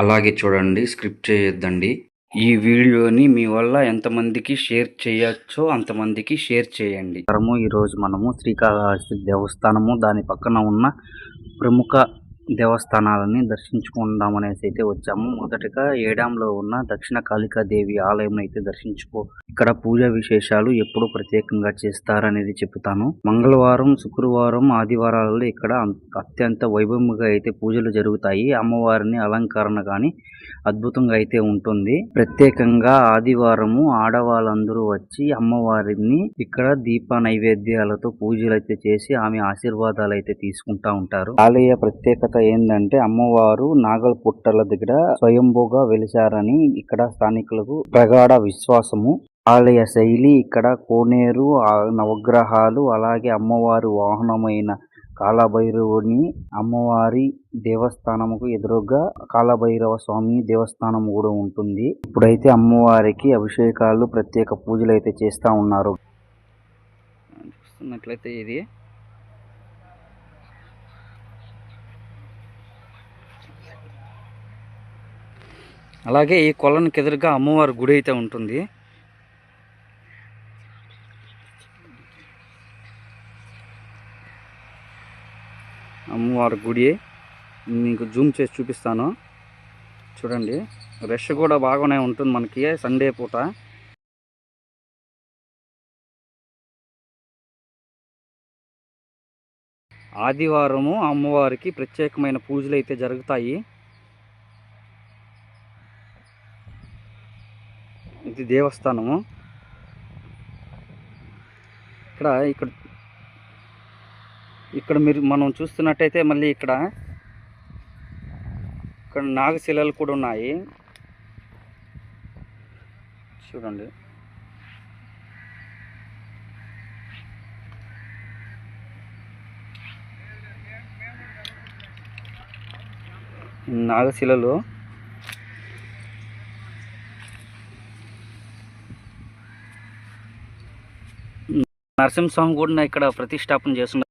అలాగే చూడండి, స్క్రిప్ట్ చేయొద్దండి. ఈ వీడియోని మీ వల్ల ఎంతమందికి షేర్ చేయొచ్చో అంతమందికి షేర్ చేయండి. ఈరోజు మనము శ్రీకాళహస్తి దేవస్థానము, దాని పక్కన ఉన్న ప్రముఖ దేవస్థానాలని దర్శించుకుందామనేసి అయితే వచ్చాము. మొదటగా ఏడాంలో ఉన్న దక్షిణ కాళికాదేవి ఆలయం అయితే ఇక్కడ పూజా విశేషాలు ఎప్పుడు ప్రత్యేకంగా చేస్తారనేది చెప్తాను. మంగళవారం, శుక్రవారం, ఆదివారాలలో ఇక్కడ అత్యంత వైభవంగా అయితే పూజలు జరుగుతాయి. అమ్మవారిని అలంకరణ కానీ అద్భుతంగా అయితే ఉంటుంది. ప్రత్యేకంగా ఆదివారము ఆడవాళ్ళందరూ వచ్చి అమ్మవారిని ఇక్కడ దీప నైవేద్యాలతో పూజలు అయితే చేసి ఆమె ఆశీర్వాదాలు అయితే తీసుకుంటా ఉంటారు. ఆలయ ప్రత్యేకత ఏంటంటే అమ్మవారు నాగల పుట్టల దగ్గర స్వయంభూగా వెలిశారని ఇక్కడ స్థానికులకు ప్రగాఢ విశ్వాసము. ఆలయ శైలి ఇక్కడ కోనేరు, నవగ్రహాలు, అలాగే అమ్మవారి వాహనమైన కాలభైరవుని అమ్మవారి దేవస్థానముకు ఎదురుగా కాలభైరవ స్వామి దేవస్థానం కూడా ఉంటుంది. ఇప్పుడైతే అమ్మవారికి అభిషేకాలు, ప్రత్యేక పూజలు అయితే చేస్తా ఉన్నారు. చూస్తున్నట్లయితే ఇది అలాగే ఈ కొలనికి ఎదురుగా అమ్మవారి గుడి అయితే ఉంటుంది. అమ్మవారి గుడి మీకు జూమ్ చేసి చూపిస్తాను. చూడండి, రష్ కూడా బాగానే ఉంటుంది మనకి సండే పూట. ఆదివారము అమ్మవారికి ప్రత్యేకమైన పూజలు అయితే జరుగుతాయి. ఇది దేవస్థానము. ఇక్కడ మనం చూస్తున్నట్టయితే మళ్ళీ ఇక్కడ నాగశిలలు కూడా ఉన్నాయి. చూడండి, నాగశిలలు నరసింహస్వామి కూడా ఇక్కడ ప్రతిష్టాపన చేస్తున్నారు.